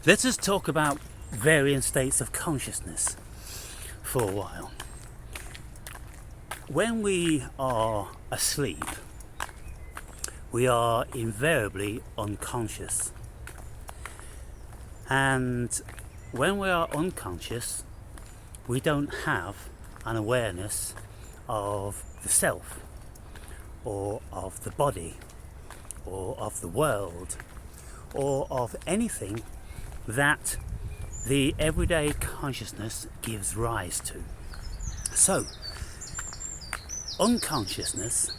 Let us talk about varying states of consciousness for a while. When we are asleep, we are invariably unconscious. And when we are unconscious, we don't have an awareness of the self, or of the body, or of the world, or of anything that the everyday consciousness gives rise to. So, unconsciousness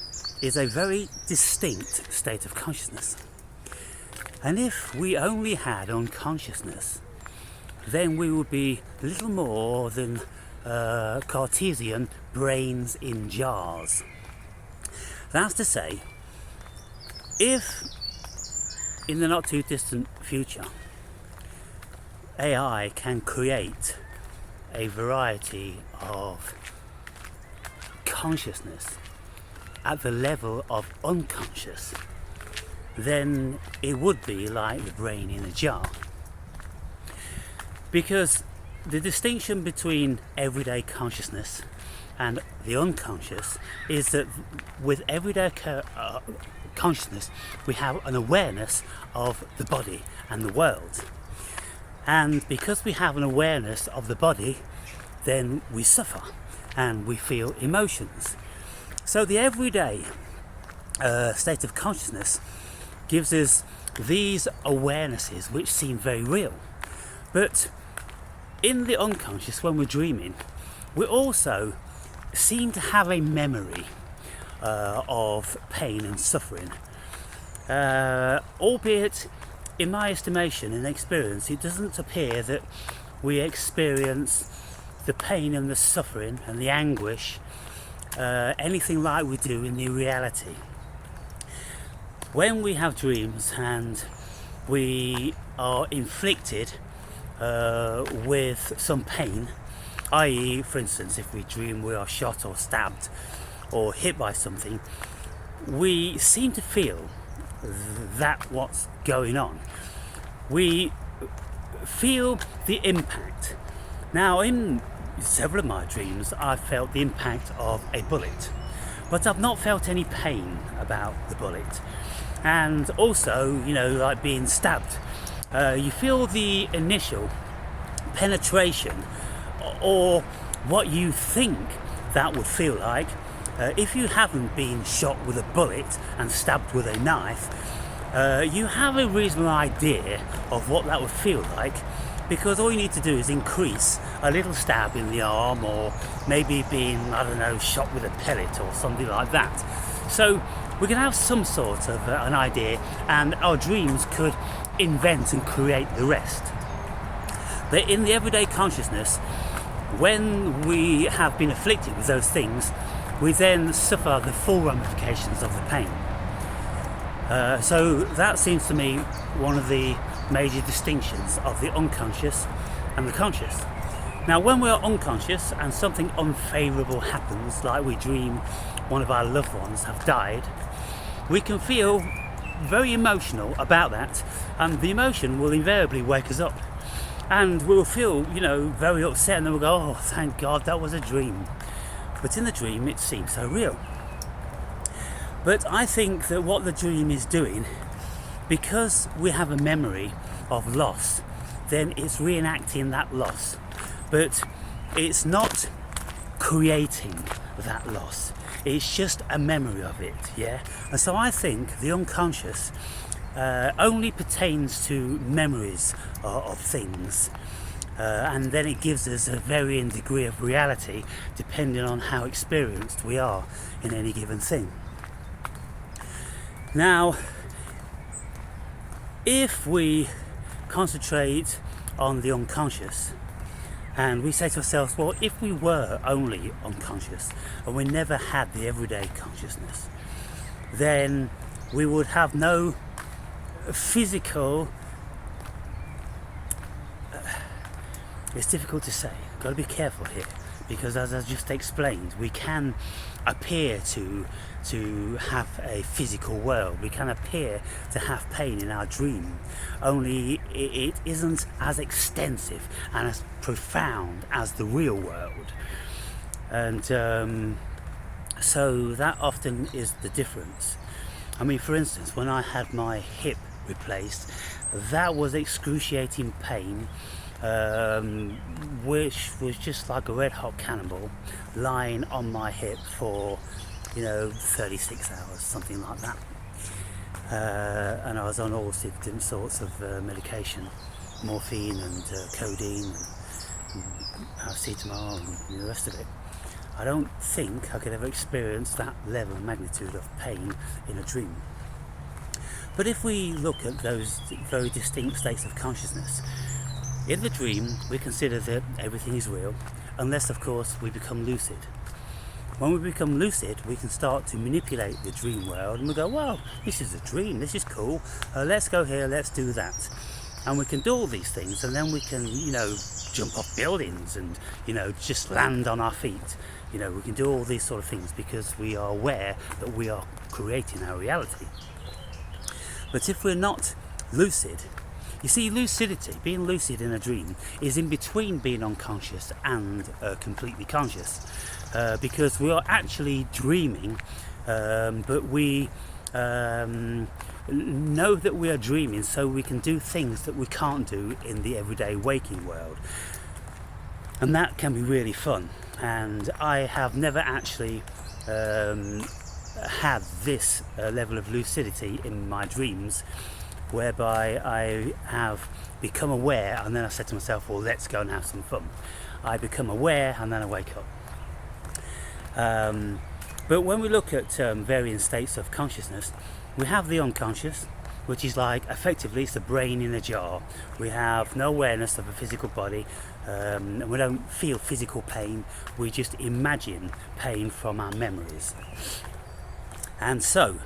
is a very distinct state of consciousness. And if we only had unconsciousness, then we would be little more than Cartesian brains in jars. That's to say, if in the not too distant future AI can create a variety of consciousness at the level of unconscious, then it would be like the brain in a jar. Because the distinction between everyday consciousness and the unconscious is that with everyday consciousness we have an awareness of the body and the world. And because we have an awareness of the body, then we suffer and we feel emotions. So the everyday state of consciousness gives us these awarenesses which seem very real. But in the unconscious, when we're dreaming, we also seem to have a memory of pain and suffering. Albeit, in my estimation and experience, it doesn't appear that we experience the pain and the suffering and the anguish anything like we do in the reality. When we have dreams and we are inflicted with some pain, i.e., for instance, if we dream we are shot or stabbed or hit by something, we seem to feel that what's going on. We feel the impact. Now, in several of my dreams, I've felt the impact of a bullet, but I've not felt any pain about the bullet. And also, like being stabbed, you feel the initial penetration, or what you think that would feel like. If you haven't been shot with a bullet and stabbed with a knife, you have a reasonable idea of what that would feel like, because all you need to do is increase a little stab in the arm, or maybe being, shot with a pellet or something like that. So we can have some sort of an idea, and our dreams could invent and create the rest. But in the everyday consciousness, when we have been afflicted with those things, we then suffer the full ramifications of the pain. So that seems to me one of the major distinctions of the unconscious and the conscious. Now, when we're unconscious and something unfavourable happens, like we dream one of our loved ones have died, we can feel very emotional about that, and the emotion will invariably wake us up. And we'll feel, very upset, and then we'll go, oh, thank God, that was a dream. But in the dream, it seems so real. But I think that what the dream is doing, because we have a memory of loss, then it's reenacting that loss. But it's not creating that loss. It's just a memory of it, yeah? And so I think the unconscious only pertains to memories of things. And then it gives us a varying degree of reality depending on how experienced we are in any given thing. Now, if we concentrate on the unconscious and we say to ourselves, well, if we were only unconscious and we never had the everyday consciousness, then we would have no physical, it's difficult to say, got to be careful here, because as I just explained, we can appear to have a physical world, we can appear to have pain in our dream, only it isn't as extensive and as profound as the real world. And so that often is the difference. I mean, for instance, when I had my hip replaced, that was excruciating pain, which was just like a red hot cannonball lying on my hip for 36 hours, something like that. And I was on all different sorts of medication, morphine and codeine and paracetamol and the rest of it. I don't think I could ever experience that level of magnitude of pain in a dream. But if we look at those very distinct states of consciousness, in the dream we consider that everything is real, unless of course we become lucid. When we become lucid, we can start to manipulate the dream world, and we go, well, this is a dream, this is cool, let's go here, let's do that. And we can do all these things, and then we can, jump off buildings and, just land on our feet. We can do all these sort of things because we are aware that we are creating our reality. But if we're not lucid, you see, lucidity, being lucid in a dream, is in between being unconscious and completely conscious, because we are actually dreaming, but we know that we are dreaming, so we can do things that we can't do in the everyday waking world, and that can be really fun. And I have never actually had this level of lucidity in my dreams, whereby I have become aware and then I said to myself, well, let's go and have some fun. I become aware and then I wake up. But when we look at varying states of consciousness, we have the unconscious, which is like effectively it's the brain in a jar. We have no awareness of a physical body, and we don't feel physical pain, we just imagine pain from our memories. And so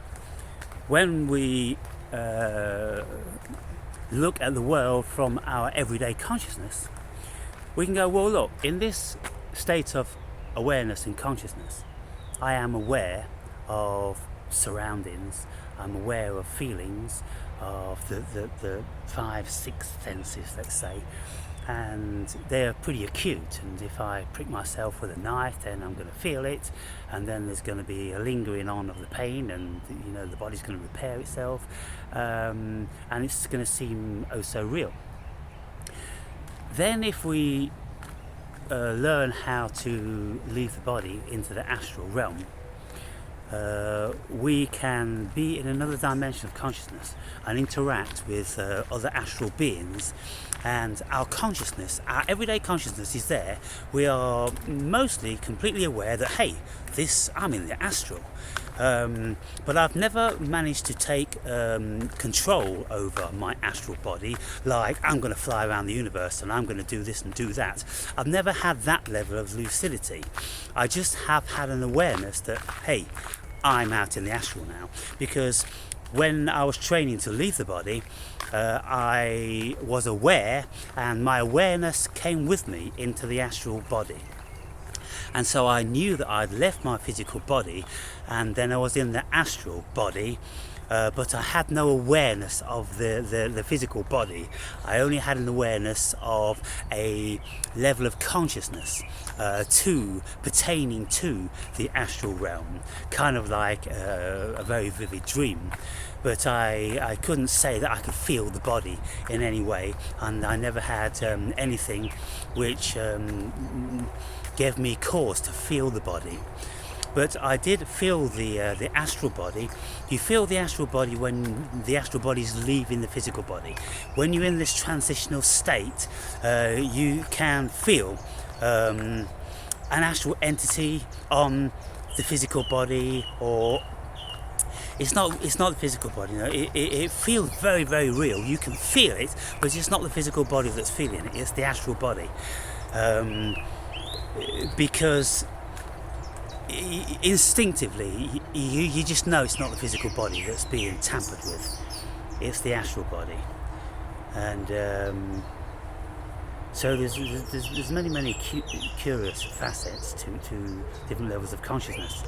when we look at the world from our everyday consciousness, we can go, well, look, in this state of awareness and consciousness, I am aware of surroundings, I'm aware of feelings, of the 5, 6 senses, let's say, and they're pretty acute, and if I prick myself with a knife, then I'm going to feel it, and then there's going to be a lingering on of the pain, and the body's going to repair itself, and it's going to seem oh so real. Then if we learn how to leave the body into the astral realm, we can be in another dimension of consciousness and interact with other astral beings, and our consciousness, our everyday consciousness is there. We are mostly completely aware that, hey, I'm in the astral, but I've never managed to take control over my astral body, like I'm going to fly around the universe and I'm going to do this and do that. I've never had that level of lucidity. I just have had an awareness that, hey, I'm out in the astral now, because when I was training to leave the body, I was aware, and my awareness came with me into the astral body. And so I knew that I'd left my physical body, and then I was in the astral body, but I had no awareness of the physical body. I only had an awareness of a level of consciousness pertaining to the astral realm, kind of like a very vivid dream. But I couldn't say that I could feel the body in any way, and I never had anything which gave me cause to feel the body. But I did feel the astral body. You feel the astral body when the astral body is leaving the physical body. When you're in this transitional state, you can feel an astral entity on the physical body, or it's not the physical body. It feels very, very real. You can feel it, but it's not the physical body that's feeling it. It's the astral body, because instinctively you just know it's not the physical body that's being tampered with. It's the astral body, and So there's many curious facets to different levels of consciousness.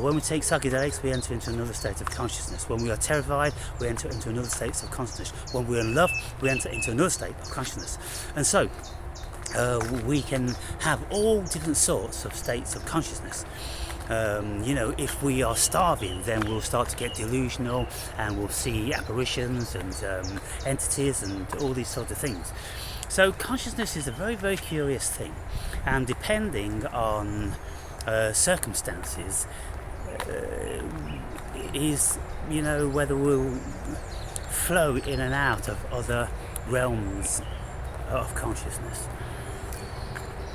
When we take psychedelics, we enter into another state of consciousness. When we are terrified, we enter into another state of consciousness. When we're in love, we enter into another state of consciousness. And so we can have all different sorts of states of consciousness. If we are starving, then we'll start to get delusional and we'll see apparitions and entities and all these sorts of things. So consciousness is a very curious thing, and depending on circumstances is whether we'll flow in and out of other realms of consciousness.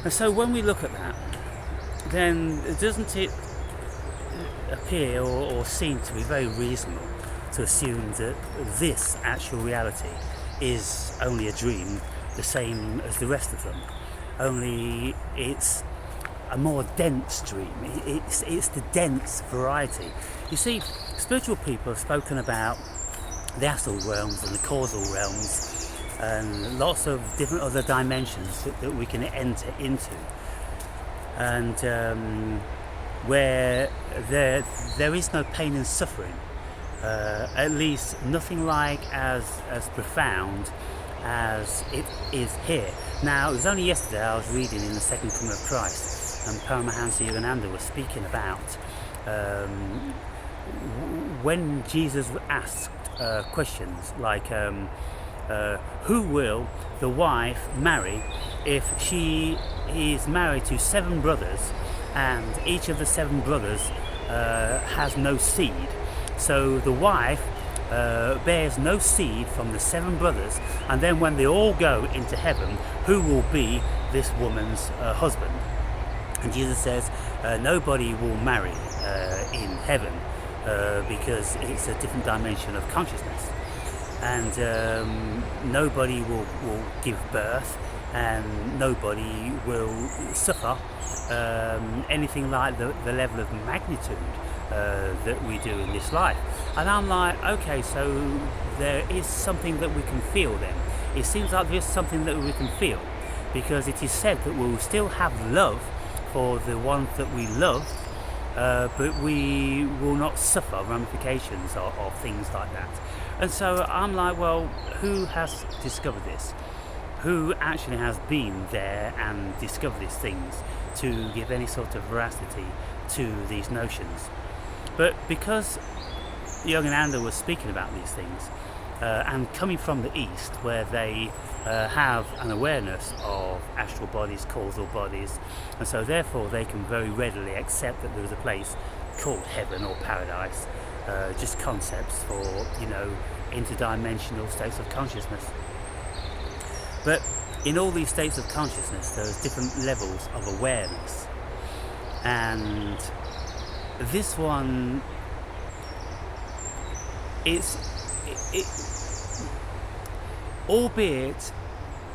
And so when we look at that, then doesn't it appear or seem to be very reasonable to assume that this actual reality is only a dream, the same as the rest of them, only it's a more dense dream. It's the dense variety. You see, spiritual people have spoken about the astral realms and the causal realms and lots of different other dimensions that we can enter into, and where there is no pain and suffering, at least nothing like as profound as it is here. Now, it was only yesterday I was reading in the Second Coming of Christ, and Paramahansa Yogananda was speaking about when Jesus asked questions like who will the wife marry if she is married to 7 brothers and each of the 7 brothers has no seed, so the wife bears no seed from the 7 brothers, and then when they all go into heaven, who will be this woman's husband? And Jesus says nobody will marry in heaven because it's a different dimension of consciousness, and nobody will give birth, and nobody will suffer anything like the level of magnitude that we do in this life. And I'm like, okay, so there is something that we can feel then. It seems like there is something that we can feel, because it is said that we will still have love for the ones that we love, but we will not suffer ramifications of things like that. And so I'm like, well, who has discovered this? Who actually has been there and discovered these things to give any sort of veracity to these notions? But because Yogananda was speaking about these things, and coming from the East, where they have an awareness of astral bodies, causal bodies, and so therefore they can very readily accept that there is a place called heaven or paradise, just concepts for, interdimensional states of consciousness. But in all these states of consciousness, there's different levels of awareness, and this one, albeit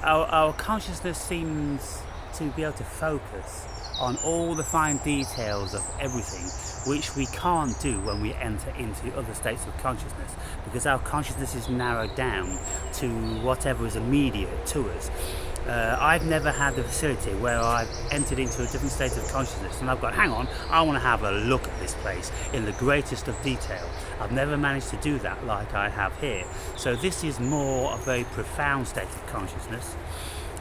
our consciousness seems to be able to focus on all the fine details of everything, which we can't do when we enter into other states of consciousness, because our consciousness is narrowed down to whatever is immediate to us. I've never had the facility where I've entered into a different state of consciousness and I've got, hang on, I want to have a look at this place in the greatest of detail. I've never managed to do that like I have here. So this is more a very profound state of consciousness.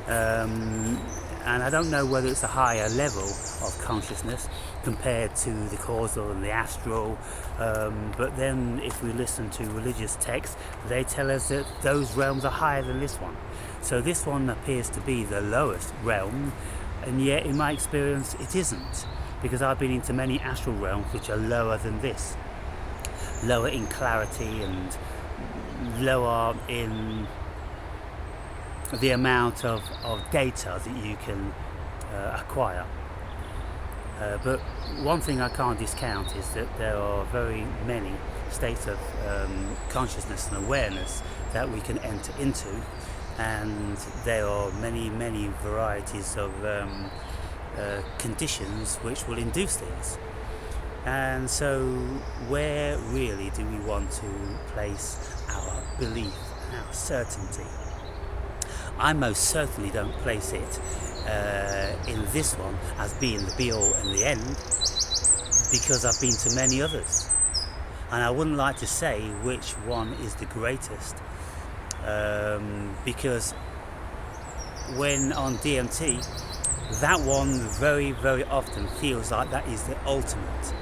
And I don't know whether it's a higher level of consciousness compared to the causal and the astral, but then if we listen to religious texts, they tell us that those realms are higher than this one. So this one appears to be the lowest realm, and yet in my experience it isn't, because I've been into many astral realms which are lower than this, lower in clarity and lower in the amount of data that you can acquire. But one thing I can't discount is that there are very many states of consciousness and awareness that we can enter into, and there are many varieties of conditions which will induce these. And so where really do we want to place our belief, our certainty? I most certainly don't place it in this one as being the be-all and the end, because I've been to many others. And I wouldn't like to say which one is the greatest, because when on DMT, that one very, very often feels like that is the ultimate.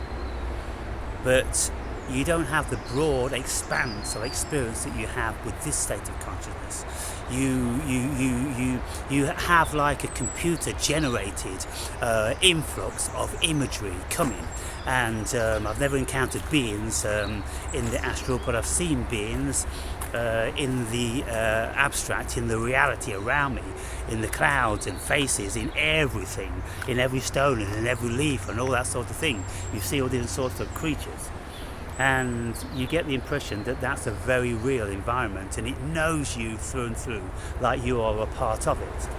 But you don't have the broad expanse of experience that you have with this state of consciousness. You have like a computer generated influx of imagery coming, and I've never encountered beings in the astral, but I've seen beings in the abstract, in the reality around me, in the clouds and faces, in everything, in every stone and in every leaf and all that sort of thing. You see all different sorts of creatures, and you get the impression that that's a very real environment, and it knows you through and through, like you are a part of it.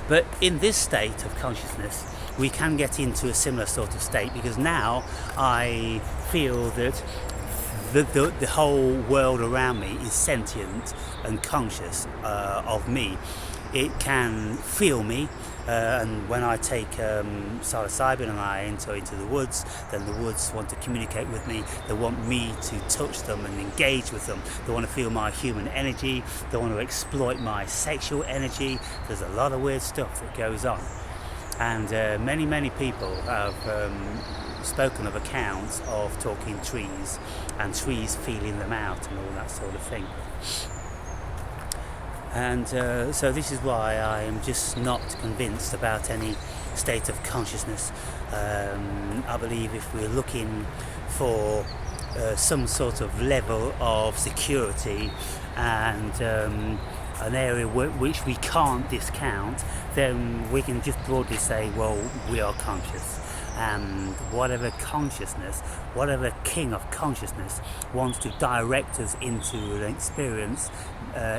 But in this state of consciousness, we can get into a similar sort of state, because now I feel that the whole world around me is sentient and conscious of me. It can feel me, and when I take psilocybin and I enter into the woods, then the woods want to communicate with me. They want me to touch them and engage with them. They want to feel my human energy. They want to exploit my sexual energy. There's a lot of weird stuff that goes on, and many people have spoken of accounts of talking trees and trees feeling them out and all that sort of thing. And so this is why I am just not convinced about any state of consciousness. I believe if we're looking for some sort of level of security and an area which we can't discount, then we can just broadly say, well, we are conscious. And whatever consciousness, whatever king of consciousness wants to direct us into an experience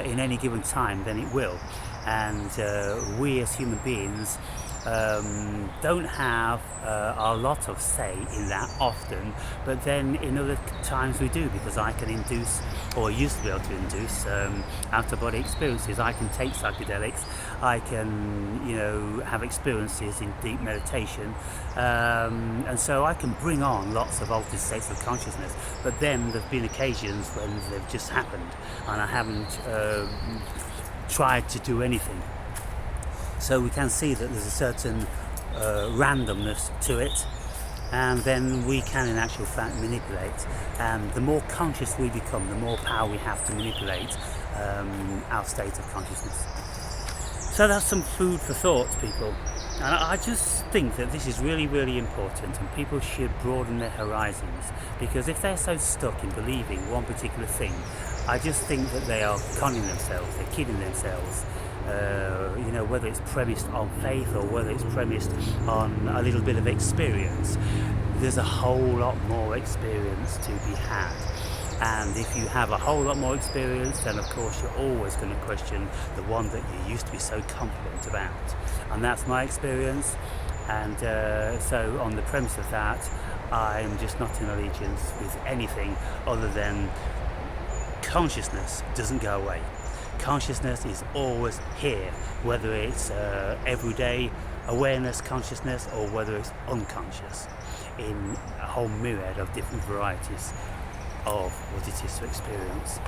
in any given time, then it will. And we as human beings don't have a lot of say in that often, but then in other times we do, because I can induce, or used to be able to induce, out-of-body experiences. I can take psychedelics, I can, have experiences in deep meditation, and so I can bring on lots of altered states of consciousness, but then there've been occasions when they've just happened and I haven't tried to do anything. So we can see that there's a certain randomness to it, and then we can in actual fact manipulate, and the more conscious we become, the more power we have to manipulate our state of consciousness. So that's some food for thought, people. And I just think that this is really, really important, and people should broaden their horizons, because if they're so stuck in believing one particular thing, I just think that they are conning themselves, they're kidding themselves. Whether it's premised on faith or whether it's premised on a little bit of experience, there's a whole lot more experience to be had. And if you have a whole lot more experience, then of course you're always going to question the one that you used to be so confident about. And that's my experience. And so on the premise of that, I'm just not in allegiance with anything other than consciousness doesn't go away. Consciousness is always here, whether it's everyday awareness consciousness or whether it's unconscious, in a whole myriad of different varieties of what it is to experience.